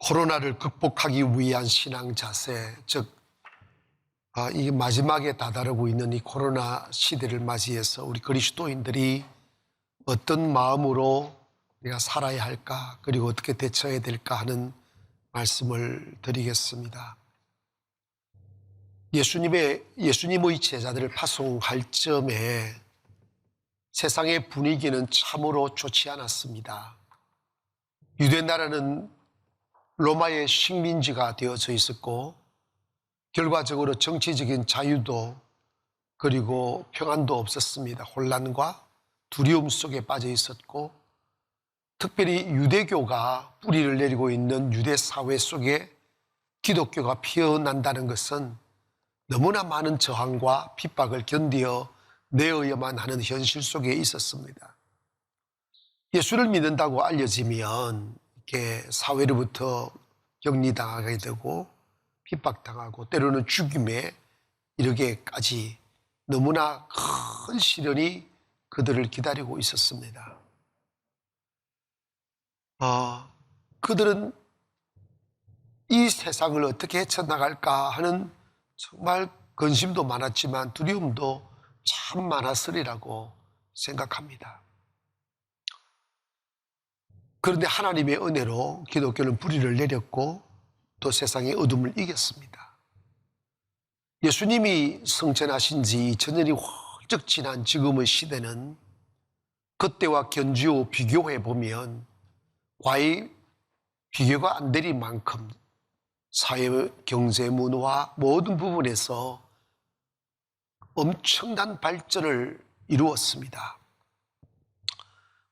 코로나를 극복하기 위한 신앙 자세, 즉 이 마지막에 다다르고 있는 이 코로나 시대를 맞이해서 우리 그리스도인들이 어떤 마음으로 우리가 살아야 할까, 그리고 어떻게 대처해야 될까 하는 말씀을 드리겠습니다. 예수님의 제자들을 파송할 점에 세상의 분위기는 참으로 좋지 않았습니다. 유대 나라는 로마의 식민지가 되어져 있었고, 결과적으로 정치적인 자유도 그리고 평안도 없었습니다. 혼란과 두려움 속에 빠져 있었고, 특별히 유대교가 뿌리를 내리고 있는 유대 사회 속에 기독교가 피어난다는 것은 너무나 많은 저항과 핍박을 견디어 내어야만 하는 현실 속에 있었습니다. 예수를 믿는다고 알려지면 이렇게 사회로부터 격리당하게 되고 핍박당하고 때로는 죽임에 이르게까지 너무나 큰 시련이 그들을 기다리고 있었습니다. 그들은 이 세상을 어떻게 헤쳐나갈까 하는 정말 근심도 많았지만 두려움도 참 많았으리라고 생각합니다. 그런데 하나님의 은혜로 기독교는 뿌리를 내렸고 또 세상의 어둠을 이겼습니다. 예수님이 성천하신 지 천년이 훌쩍 지난 지금의 시대는 그때와 견주어 비교해 보면 과히 비교가 안 될 만큼 사회, 경제, 문화 모든 부분에서 엄청난 발전을 이루었습니다.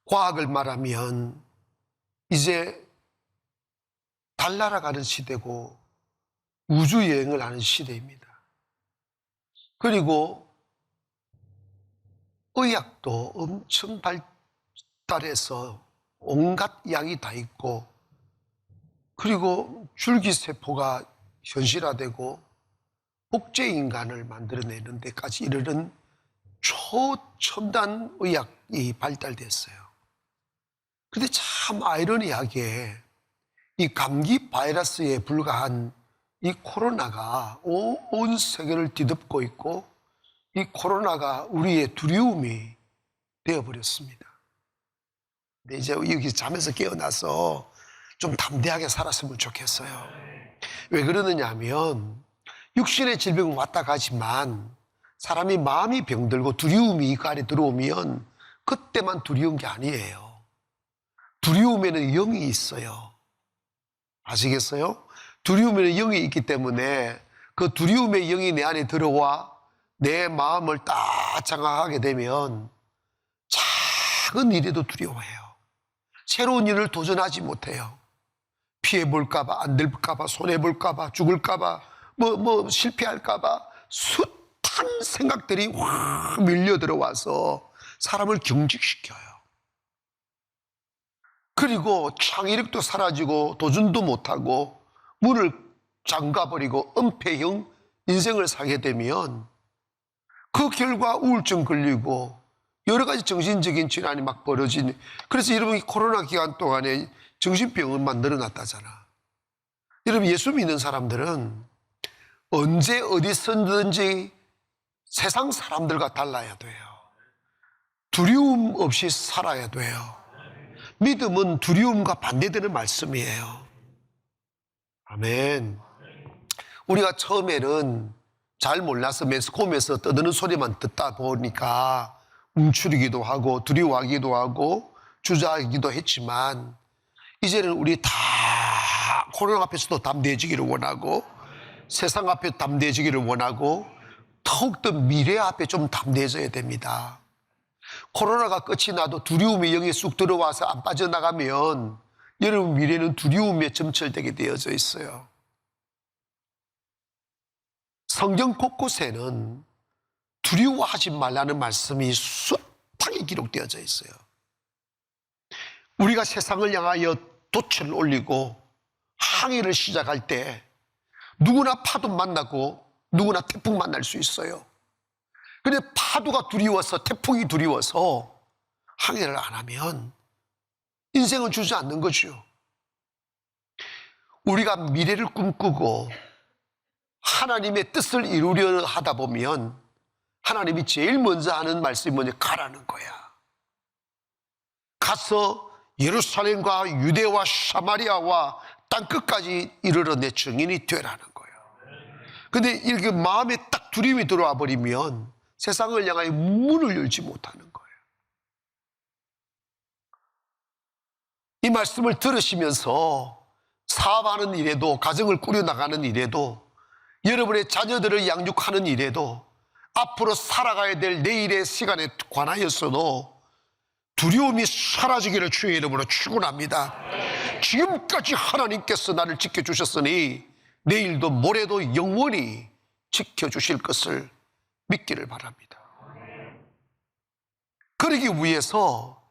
과학을 말하면 이제 달 날아가는 시대고 우주여행을 하는 시대입니다. 그리고 의학도 엄청 발달해서 온갖 약이 다 있고, 그리고 줄기세포가 현실화되고 복제인간을 만들어내는 데까지 이르는 초첨단 의학이 발달됐어요. 그런데 참 아이러니하게 이 감기 바이러스에 불과한 이 코로나가 온 세계를 뒤덮고 있고, 이 코로나가 우리의 두려움이 되어버렸습니다. 근데 이제 여기 잠에서 깨어나서 좀 담대하게 살았으면 좋겠어요. 왜 그러느냐 하면 육신의 질병은 왔다 가지만 사람이 마음이 병들고 두려움이 그 안에 들어오면 그때만 두려운 게 아니에요. 두려움에는 영이 있어요. 아시겠어요? 두려움에는 영이 있기 때문에 그 두려움의 영이 내 안에 들어와 내 마음을 딱 장악하게 되면 작은 일에도 두려워해요. 새로운 일을 도전하지 못해요. 피해볼까봐, 안 될까봐, 손해볼까봐, 죽을까봐, 실패할까봐 숱한 생각들이 확 밀려 들어와서 사람을 경직시켜요. 그리고 창의력도 사라지고 도전도 못하고 문을 잠가버리고 은폐형 인생을 살게 되면 그 결과 우울증 걸리고 여러 가지 정신적인 질환이 막 벌어지니, 그래서 여러분 코로나 기간 동안에 정신병원만 늘어났다잖아. 여러분 예수 믿는 사람들은 언제 어디서든지 세상 사람들과 달라야 돼요. 두려움 없이 살아야 돼요. 믿음은 두려움과 반대되는 말씀이에요. 아멘. 우리가 처음에는 잘 몰라서 매스컴에서 떠드는 소리만 듣다 보니까 움츠리기도 하고 두려워하기도 하고 주저하기도 했지만, 이제는 우리 다 코로나 앞에서도 담대해지기를 원하고 세상 앞에 담대해지기를 원하고 더욱더 미래 앞에 좀 담대해져야 됩니다. 코로나가 끝이 나도 두려움이 영에 쑥 들어와서 안 빠져나가면 여러분 미래는 두려움에 점철되게 되어져 있어요. 성경 곳곳에는 두려워하지 말라는 말씀이 숱하게 기록되어져 있어요. 우리가 세상을 향하여 돛을 올리고 항해를 시작할 때 누구나 파도 만나고 누구나 태풍 만날 수 있어요. 그런데 파도가 두려워서, 태풍이 두려워서 항해를 안 하면 인생을 주저앉는 거죠. 우리가 미래를 꿈꾸고 하나님의 뜻을 이루려 하다 보면 하나님이 제일 먼저 하는 말씀이 뭐냐? 가라는 거야. 가서 예루살렘과 유대와 사마리아와 땅끝까지 이르러 내 증인이 되라는 거예요. 근데 이렇게 마음에 딱 두려움이 들어와 버리면 세상을 향하여 문을 열지 못하는 거예요. 이 말씀을 들으시면서 사업하는 일에도, 가정을 꾸려나가는 일에도, 여러분의 자녀들을 양육하는 일에도, 앞으로 살아가야 될 내일의 시간에 관하여서도 두려움이 사라지기를 주의 이름으로 축원합니다. 지금까지 하나님께서 나를 지켜주셨으니 내일도 모레도 영원히 지켜주실 것을 믿기를 바랍니다. 그러기 위해서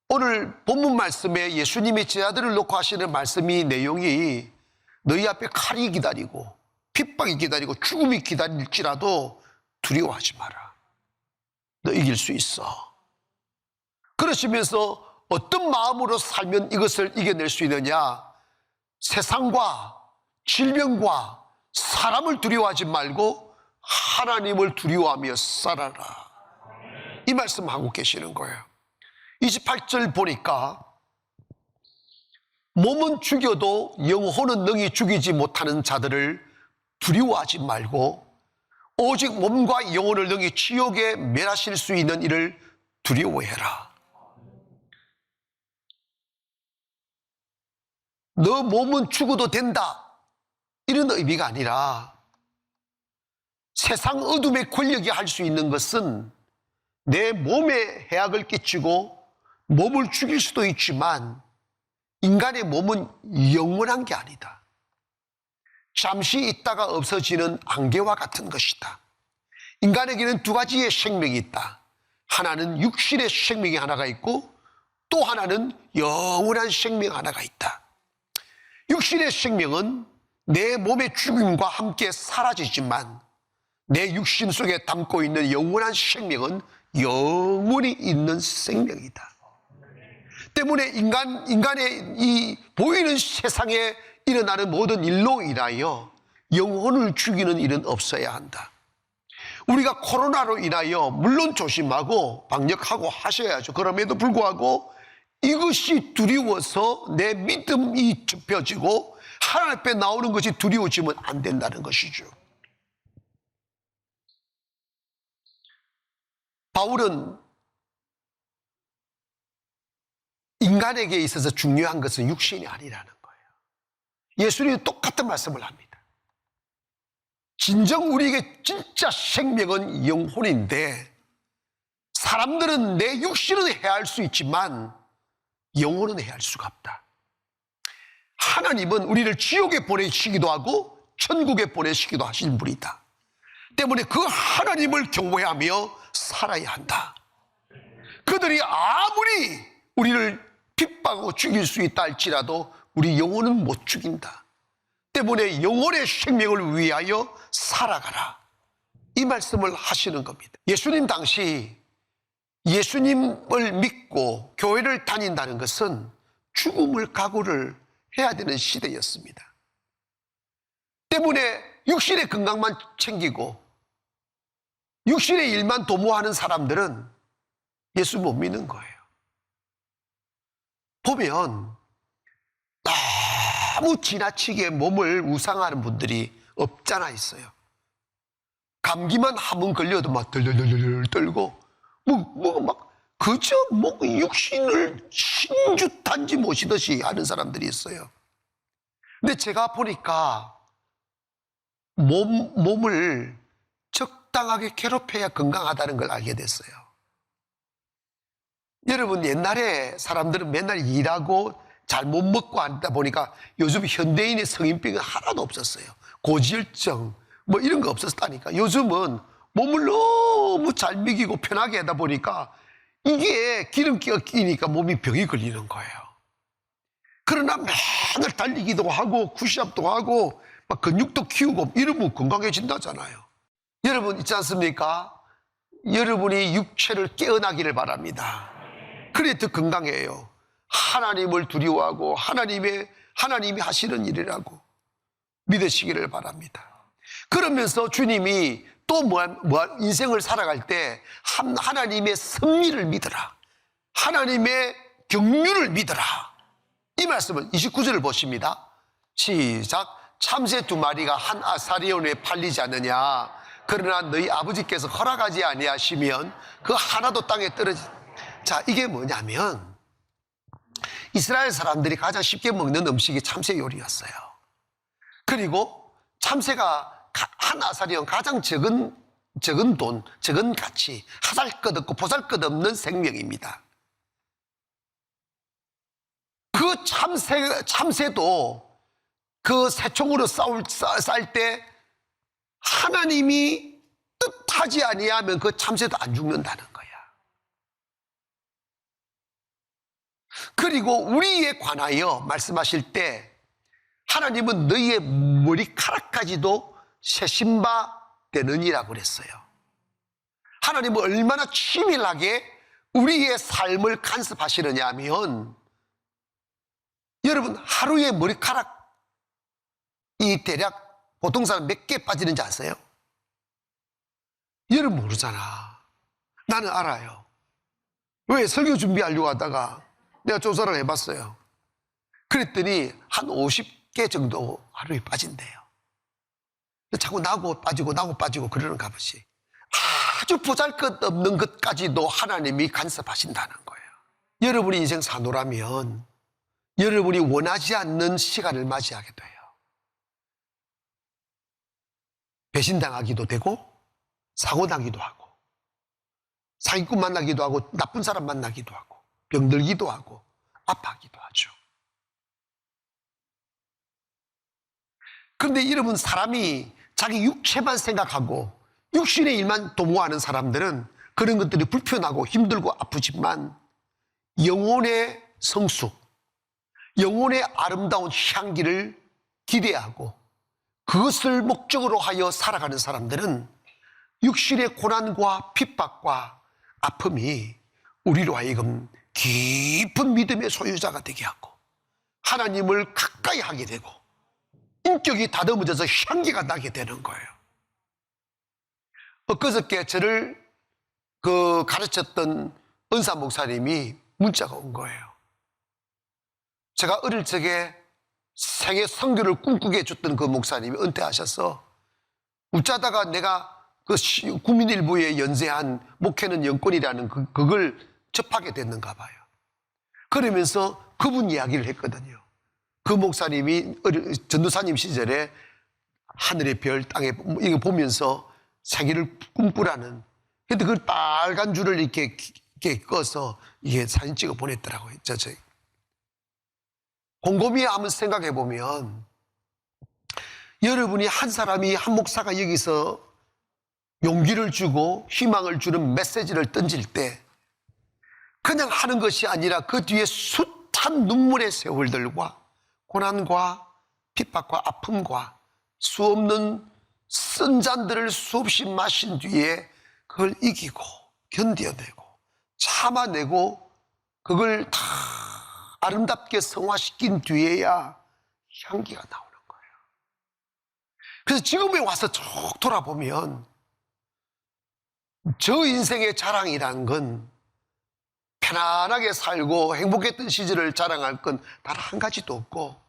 오늘 본문 말씀에 예수님이 제 아들을 놓고 하시는 말씀이 내용이 너희 앞에 칼이 기다리고 핍박이 기다리고 죽음이 기다릴지라도 두려워하지 마라. 너 이길 수 있어. 그러시면서 어떤 마음으로 살면 이것을 이겨낼 수 있느냐? 세상과 질병과 사람을 두려워하지 말고 하나님을 두려워하며 살아라. 이 말씀하고 계시는 거예요. 28절 보니까 몸은 죽여도 영혼은 능히 죽이지 못하는 자들을 두려워하지 말고 오직 몸과 영혼을 능히 지옥에 멸하실 수 있는 이를 두려워해라. 너 몸은 죽어도 된다, 이런 의미가 아니라 세상 어둠의 권력이 할 수 있는 것은 내 몸에 해악을 끼치고 몸을 죽일 수도 있지만 인간의 몸은 영원한 게 아니다. 잠시 있다가 없어지는 안개와 같은 것이다. 인간에게는 두 가지의 생명이 있다. 하나는 육신의 생명이 하나가 있고 또 하나는 영원한 생명 하나가 있다. 육신의 생명은 내 몸의 죽음과 함께 사라지지만 내 육신 속에 담고 있는 영원한 생명은 영원히 있는 생명이다. 때문에 인간의 이 보이는 세상에 일어나는 모든 일로 인하여 영혼을 죽이는 일은 없어야 한다. 우리가 코로나로 인하여 물론 조심하고 방역하고 하셔야죠. 그럼에도 불구하고 이것이 두려워서 내 믿음이 좁혀지고 하나님 앞에 나오는 것이 두려워지면 안 된다는 것이죠. 바울은 인간에게 있어서 중요한 것은 육신이 아니라는 거예요. 예수님이 똑같은 말씀을 합니다. 진정 우리에게 진짜 생명은 영혼인데 사람들은 내 육신은 해할 수 있지만 영혼은 해할 수가 없다. 하나님은 우리를 지옥에 보내시기도 하고 천국에 보내시기도 하신 분이다. 때문에 그 하나님을 경외하며 살아야 한다. 그들이 아무리 우리를 핍박하고 죽일 수 있다 할지라도 우리 영혼은 못 죽인다. 때문에 영혼의 생명을 위하여 살아가라. 이 말씀을 하시는 겁니다. 예수님 당시 예수님을 믿고 교회를 다닌다는 것은 죽음을 각오를 해야 되는 시대였습니다. 때문에 육신의 건강만 챙기고 육신의 일만 도모하는 사람들은 예수 못 믿는 거예요. 보면 너무 지나치게 몸을 우상하는 분들이 없잖아 있어요. 감기만 한 번 걸려도 막 덜덜덜덜 떨고 막 그저 육신을 신주탄지 모시듯이 하는 사람들이 있어요. 근데 제가 보니까 몸을 적당하게 괴롭혀야 건강하다는 걸 알게 됐어요. 여러분, 옛날에 사람들은 맨날 일하고 잘 못 먹고 앉다 보니까 요즘 현대인의 성인병은 하나도 없었어요. 고지혈증 뭐 이런 거 없었다니까. 요즘은 몸을 너무 잘 먹이고 편하게 하다 보니까 이게 기름기가 끼니까 몸이 병이 걸리는 거예요. 그러나 맨날 달리기도 하고 푸시업도 하고 막 근육도 키우고 이러면 건강해진다잖아요. 여러분 있지 않습니까? 여러분이 육체를 깨어나기를 바랍니다. 그래 더 건강해요. 하나님을 두려워하고 하나님의 하나님이 하시는 일이라고 믿으시기를 바랍니다. 그러면서 주님이 또 인생을 살아갈 때 하나님의 섭리를 믿어라, 하나님의 경륜을 믿어라, 이 말씀은 29절을 보십니다. 시작. 참새 2마리가 한 아사리온에 팔리지 않느냐, 그러나 너희 아버지께서 허락하지 아니하시면 그 하나도 땅에 떨어지. 자, 이게 뭐냐면 이스라엘 사람들이 가장 쉽게 먹는 음식이 참새 요리였어요. 그리고 참새가 한 아사리온, 가장 적은 돈, 적은 가치, 하살것없고 보살것없는 생명입니다. 그 참새도 그 새총으로 쌀 때 하나님이 뜻하지 아니하면 그 참새도 안 죽는다는 거야. 그리고 우리에 관하여 말씀하실 때 하나님은 너희의 머리카락까지도 세신 바 되느니라고 그랬어요. 하나님은 얼마나 치밀하게 우리의 삶을 간섭하시느냐 하면, 여러분 하루에 머리카락이 대략 보통 사람 몇 개 빠지는지 아세요? 여러분 모르잖아. 나는 알아요. 왜? 설교 준비하려고 하다가 내가 조사를 해봤어요. 그랬더니 한 50개 정도 하루에 빠진대요. 자꾸 나고 빠지고 그러는가 보지. 아주 보잘것없는 것까지도 하나님이 간섭하신다는 거예요. 여러분이 인생 사노라면 여러분이 원하지 않는 시간을 맞이하게 돼요. 배신당하기도 되고, 사고나기도 하고, 사기꾼 만나기도 하고, 나쁜 사람 만나기도 하고, 병들기도 하고, 아파하기도 하죠. 그런데 여러분, 사람이 자기 육체만 생각하고 육신의 일만 도모하는 사람들은 그런 것들이 불편하고 힘들고 아프지만, 영혼의 성숙, 영혼의 아름다운 향기를 기대하고 그것을 목적으로 하여 살아가는 사람들은 육신의 고난과 핍박과 아픔이 우리로 하여금 깊은 믿음의 소유자가 되게 하고 하나님을 가까이 하게 되고 인격이 다듬어져서 향기가 나게 되는 거예요. 엊그저께 저를 가르쳤던 은사 목사님이 문자가 온 거예요. 제가 어릴 적에 세계 선교를 꿈꾸게 해줬던 그 목사님이 은퇴하셔서 웃자다가 내가 그 국민일보에 연재한 목회는 영권이라는 그걸 접하게 됐는가 봐요. 그러면서 그분 이야기를 했거든요. 그 목사님이 전도사님 시절에 하늘의 별, 땅에 이거 보면서 세계를 꿈꾸라는, 근데 그걸 빨간 줄을 이렇게 꺼서 이게 사진 찍어 보냈더라고요. 곰곰이 한번 생각해 보면, 여러분이 한 사람이, 한 목사가 여기서 용기를 주고 희망을 주는 메시지를 던질 때 그냥 하는 것이 아니라 그 뒤에 숱한 눈물의 세월들과 고난과 핍박과 아픔과 수없는 쓴 잔들을 수없이 마신 뒤에 그걸 이기고 견뎌내고 참아내고 그걸 다 아름답게 성화시킨 뒤에야 향기가 나오는 거예요. 그래서 지금에 와서 쭉 돌아보면 저 인생의 자랑이란 건 편안하게 살고 행복했던 시절을 자랑할 건 단 한 가지도 없고,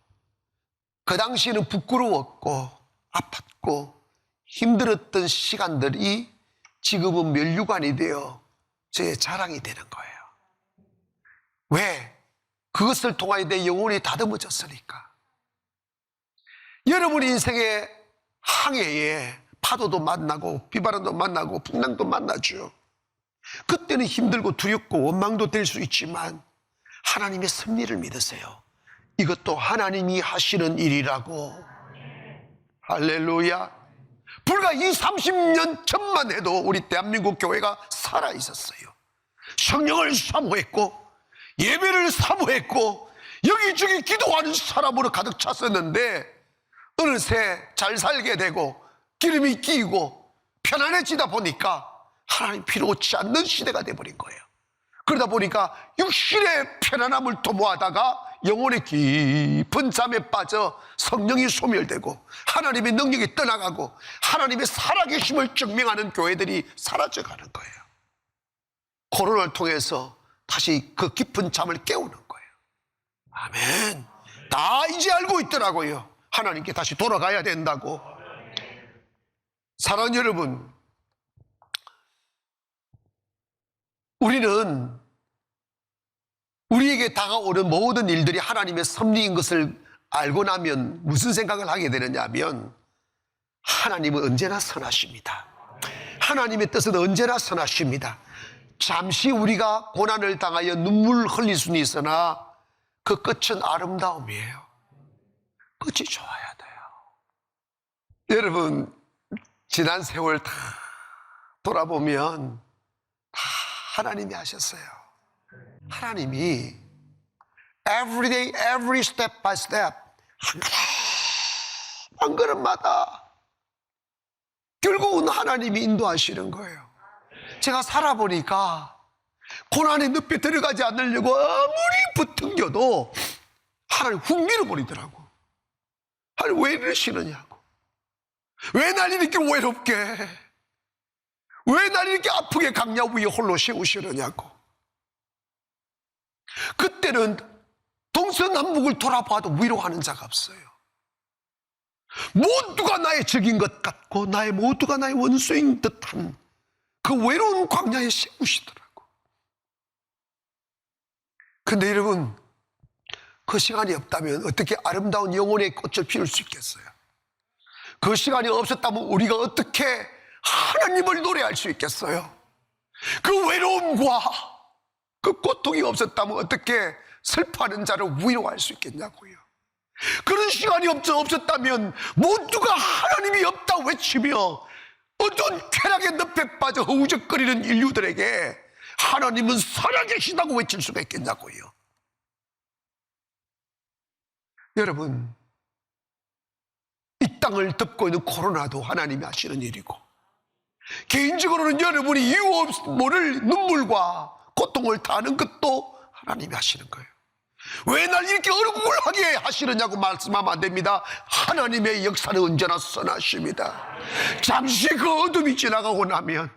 그 당시에는 부끄러웠고 아팠고 힘들었던 시간들이 지금은 면류관이 되어 저의 자랑이 되는 거예요. 왜? 그것을 통하여 내 영혼이 다듬어졌으니까. 여러분 인생의 항해에 파도도 만나고 비바람도 만나고 풍랑도 만나죠. 그때는 힘들고 두렵고 원망도 될 수 있지만 하나님의 섭리를 믿으세요. 이것도 하나님이 하시는 일이라고. 할렐루야. 불과 30년 전만 해도 우리 대한민국 교회가 살아있었어요. 성령을 사모했고 예배를 사모했고 여기저기 기도하는 사람으로 가득 찼었는데 어느새 잘 살게 되고 기름이 끼고 편안해지다 보니까 하나님 필요 없지 않는 시대가 돼버린 거예요. 그러다 보니까 육신의 편안함을 도모하다가 영혼의 깊은 잠에 빠져 성령이 소멸되고 하나님의 능력이 떠나가고 하나님의 살아계심을 증명하는 교회들이 사라져가는 거예요. 코로나를 통해서 다시 그 깊은 잠을 깨우는 거예요. 아멘. 다 이제 알고 있더라고요. 하나님께 다시 돌아가야 된다고. 사랑하는 여러분, 우리는 우리에게 다가오는 모든 일들이 하나님의 섭리인 것을 알고 나면 무슨 생각을 하게 되느냐 하면, 하나님은 언제나 선하십니다. 하나님의 뜻은 언제나 선하십니다. 잠시 우리가 고난을 당하여 눈물 흘릴 수는 있으나 그 끝은 아름다움이에요. 끝이 좋아야 돼요. 여러분, 지난 세월 다 돌아보면 다 하나님이 하셨어요. 하나님이 every day, every step by step, 한 걸음마다 결국은 하나님이 인도하시는 거예요. 제가 살아보니까 고난의 늪에 들어가지 않으려고 아무리 부둥겨도 하나님 훅 밀어버리더라고. 하나님 왜 이러시느냐고. 왜 날 이렇게 외롭게, 왜 날 이렇게 아프게 강야 위에 홀로 세우시느냐고. 그때는 동서남북을 돌아봐도 위로하는 자가 없어요. 모두가 나의 적인 것 같고 모두가 나의 원수인 듯한 그 외로운 광야에 세우시더라고. 근데 여러분, 그 시간이 없다면 어떻게 아름다운 영혼의 꽃을 피울 수 있겠어요? 그 시간이 없었다면 우리가 어떻게 하나님을 노래할 수 있겠어요? 그 외로움과 그 고통이 없었다면 어떻게 슬퍼하는 자를 위로할 수 있겠냐고요. 그런 시간이 없었다면 모두가 하나님이 없다 외치며 어두운 쾌락의 늪에 빠져 허우적거리는 인류들에게 하나님은 살아계시다고 외칠 수가 있겠냐고요. 여러분, 이 땅을 덮고 있는 코로나도 하나님이 하시는 일이고, 개인적으로는 여러분이 이유 없이 모를 눈물과 고통을 다하는 것도 하나님이 하시는 거예요. 왜 날 이렇게 억울하게 하시느냐고 말씀하면 안 됩니다. 하나님의 역사는 언제나 선하십니다. 잠시 그 어둠이 지나가고 나면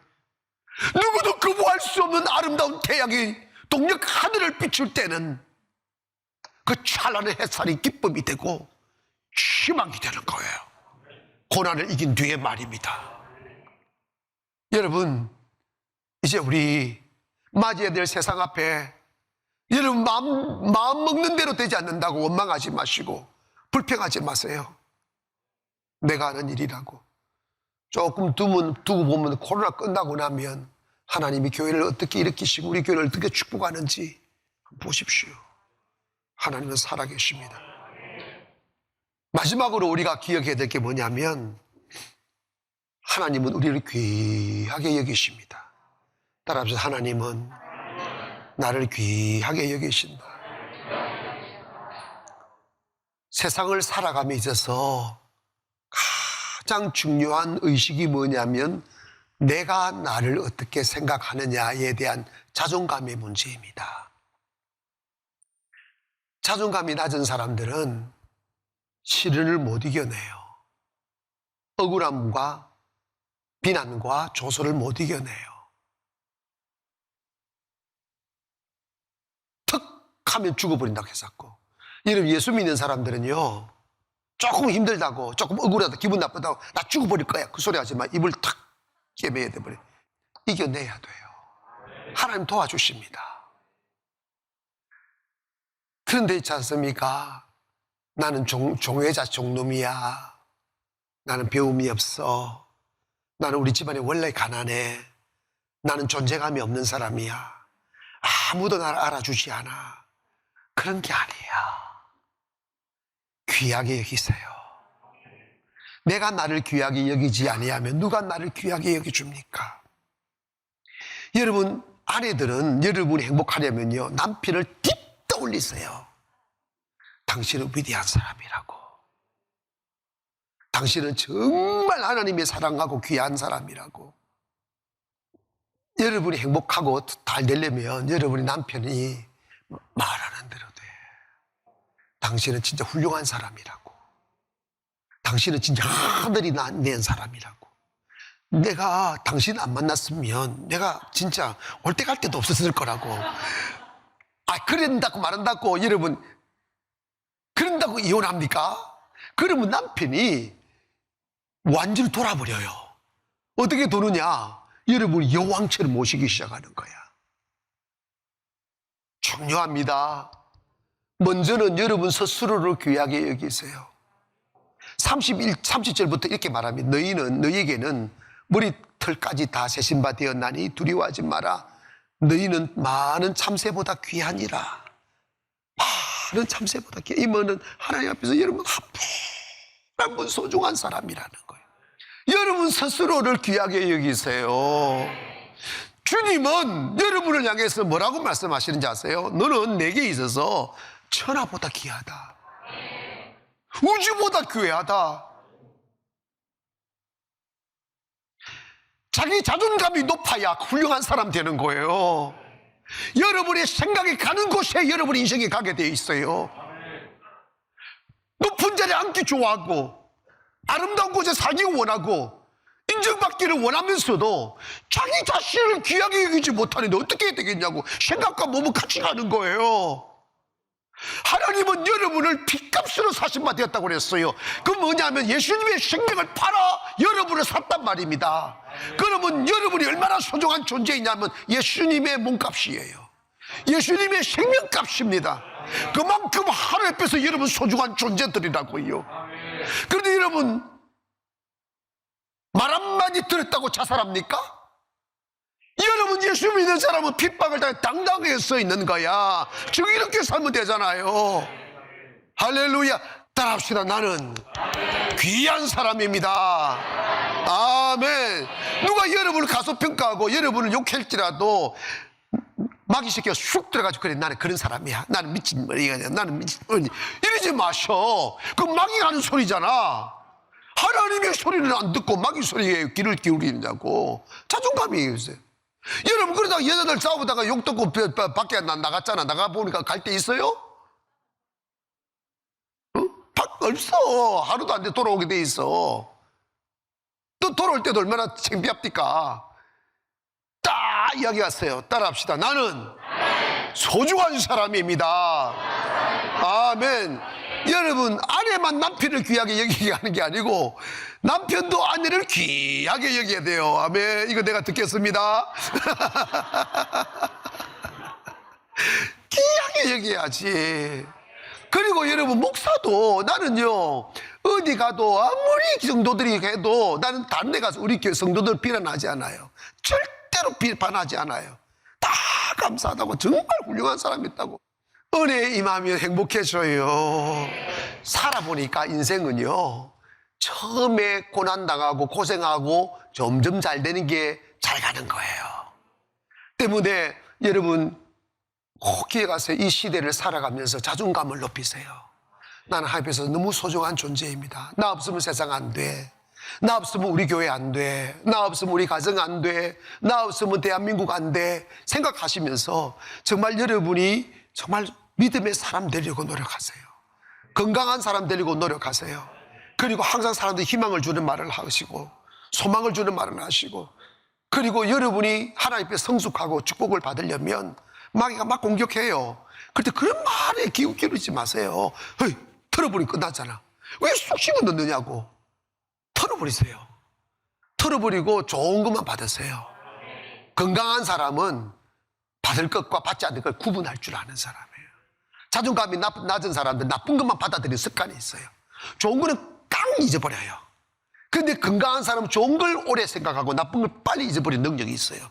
누구도 거부할 수 없는 아름다운 태양이 동력 하늘을 비출 때는 그 찬란한 햇살이 기쁨이 되고 희망이 되는 거예요. 고난을 이긴 뒤의 말입니다. 여러분, 이제 우리 맞이해야 될 세상 앞에 여러분 마음 먹는 대로 되지 않는다고 원망하지 마시고 불평하지 마세요. 내가 하는 일이라고. 조금 두고 보면 코로나 끝나고 나면 하나님이 교회를 어떻게 일으키시고 우리 교회를 어떻게 축복하는지 보십시오. 하나님은 살아계십니다. 마지막으로 우리가 기억해야 될 게 뭐냐면, 하나님은 우리를 귀하게 여기십니다. 따라합시다. 하나님은 나를 귀하게 여기신다. 세상을 살아감에 있어서 가장 중요한 의식이 뭐냐면, 내가 나를 어떻게 생각하느냐에 대한 자존감의 문제입니다. 자존감이 낮은 사람들은 시련을 못 이겨내요. 억울함과 비난과 조소를 못 이겨내요. 턱 하면 죽어버린다고 했었고, 여러분, 예수 믿는 사람들은요, 조금 힘들다고, 조금 억울하다, 기분 나쁘다고 나 죽어버릴 거야 그 소리 하지 마. 입을 탁 깨매야 돼버려. 이겨내야 돼요. 하나님 도와주십니다. 그런데 있지 않습니까? 나는 종회자 종놈이야. 나는 배움이 없어. 나는 우리 집안이 원래 가난해. 나는 존재감이 없는 사람이야. 아무도 나를 알아주지 않아. 그런 게 아니야. 귀하게 여기세요. 내가 나를 귀하게 여기지 아니하면 누가 나를 귀하게 여겨줍니까? 여러분, 아내들은 여러분이 행복하려면요, 남편을 딥떠 올리세요. 당신은 위대한 사람이라고. 당신은 정말 하나님의 사랑하고 귀한 사람이라고. 여러분이 행복하고 잘 되려면 여러분이 남편이 말하는 대로 돼. 당신은 진짜 훌륭한 사람이라고. 당신은 진짜 하늘이 낸 사람이라고. 내가 당신 안 만났으면 내가 진짜 올 때 갈 데도 없었을 거라고. 그런다고 말한다고 여러분, 그런다고 이혼합니까? 그러면 남편이 완전히 돌아버려요. 어떻게 도느냐? 여러분 여왕처럼 모시기 시작하는 거야. 중요합니다. 먼저는 여러분 스스로를 귀하게 여기세요. 30절부터 이렇게 말합니다. 너희에게는 머리털까지 다 세신 바 되었나니 두려워하지 마라. 너희는 많은 참새보다 귀하니라. 많은 참새보다 귀하. 이면은 하나님 앞에서 여러분 한 분 소중한 사람이라는 거예요. 여러분 스스로를 귀하게 여기세요. 주님은 여러분을 향해서 뭐라고 말씀하시는지 아세요? 너는 내게 있어서 천하보다 귀하다. 우주보다 귀하다. 자기 자존감이 높아야 훌륭한 사람 되는 거예요. 여러분의 생각이 가는 곳에 여러분의 인생이 가게 되어 있어요. 높은 자리에 앉기 좋아하고 아름다운 곳에 살기 원하고 인정받기를 원하면서도 자기 자신을 귀하게 여기지 못하는데 어떻게 해야 되겠냐고 생각과 몸은 같이 가는 거예요. 하나님은 여러분을 핏값으로 사신 바 되었다고 그랬어요. 그 뭐냐면 예수님의 생명을 팔아 여러분을 샀단 말입니다. 그러면 여러분이 얼마나 소중한 존재이냐면 예수님의 몸값이에요. 예수님의 생명값입니다. 그만큼 하나님 앞에서 여러분 소중한 존재들이라고요. 그런데 여러분 말 한마디 들었다고 자살합니까? 여러분 예수 믿는 사람은 핍박을 당해 당당하게 서 있는 거야. 지금 이렇게 살면 되잖아요. 할렐루야. 따라합시다. 나는 귀한 사람입니다. 아멘. 누가 여러분을 가소평가하고 여러분을 욕할지라도 마귀 새끼가 쑥 들어가지고 그래 나는 그런 사람이야. 나는 미친 머리가 나는 미친 머리. 이러지 마셔. 그 마귀가 하는 소리잖아. 하나님의 소리는 안 듣고 마귀 소리에 귀를 기울이냐고. 자존감이 있어요. 여러분 그러다가 여자들 싸우다가 욕 듣고 밖에 나갔잖아. 나가보니까 갈 데 있어요? 없어. 하루도 안 돼 돌아오게 돼 있어. 또 돌아올 때도 얼마나 창피합니까? 딱 이야기하세요. 따라합시다. 나는 소중한 사람입니다. 아멘. 여러분 아내만 남편을 귀하게 여기게 하는 게 아니고 남편도 아내를 귀하게 여겨야 돼요. 아멘. 이거 내가 듣겠습니다. 귀하게 여겨야지. 그리고 여러분 목사도 나는요 어디 가도 아무리 성도들이 해도 나는 다른 데 가서 우리 교회 성도들 비난하지 않아요. 절대로 비판하지 않아요. 다 감사하다고 정말 훌륭한 사람이 있다고. 은혜에 임하면 행복해져요. 살아보니까 인생은요 처음에 고난당하고 고생하고 점점 잘 되는 게 잘 가는 거예요. 때문에 여러분 꼭 기억하세요. 이 시대를 살아가면서 자존감을 높이세요. 나는 하나님께서 너무 소중한 존재입니다. 나 없으면 세상 안 돼. 나 없으면 우리 교회 안 돼. 나 없으면 우리 가정 안 돼. 나 없으면 대한민국 안 돼. 생각하시면서 정말 여러분이 정말 믿음의 사람 되려고 노력하세요. 건강한 사람 되려고 노력하세요. 그리고 항상 사람들이 희망을 주는 말을 하시고 소망을 주는 말을 하시고 그리고 여러분이 하나님 앞에 성숙하고 축복을 받으려면 마귀가 막 공격해요. 그때 그런 말에 기울이지 마세요. 헤이, 털어버리면 끝났잖아. 왜 쑥 씹어 넣느냐고. 털어버리세요. 털어버리고 좋은 것만 받으세요. 건강한 사람은 받을 것과 받지 않을 걸 구분할 줄 아는 사람이에요. 자존감이 낮은 사람들 나쁜 것만 받아들이는 습관이 있어요. 좋은 거는 깡 잊어버려요. 그런데 건강한 사람은 좋은 걸 오래 생각하고 나쁜 걸 빨리 잊어버리는 능력이 있어요.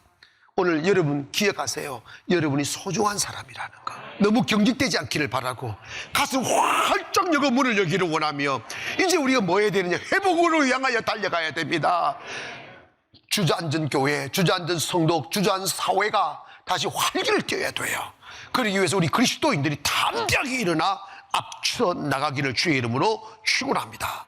오늘 여러분 기억하세요. 여러분이 소중한 사람이라는 거. 너무 경직되지 않기를 바라고 가슴 활짝 열고 문을 열기를 원하며 이제 우리가 뭐 해야 되느냐. 회복으로 향하여 달려가야 됩니다. 주저앉은 교회, 주저앉은 성도, 주저앉은 사회가 다시 활기를 띄어야 돼요. 그러기 위해서 우리 그리스도인들이 담대하게 일어나 앞서 나가기를 주의 이름으로 축원합니다.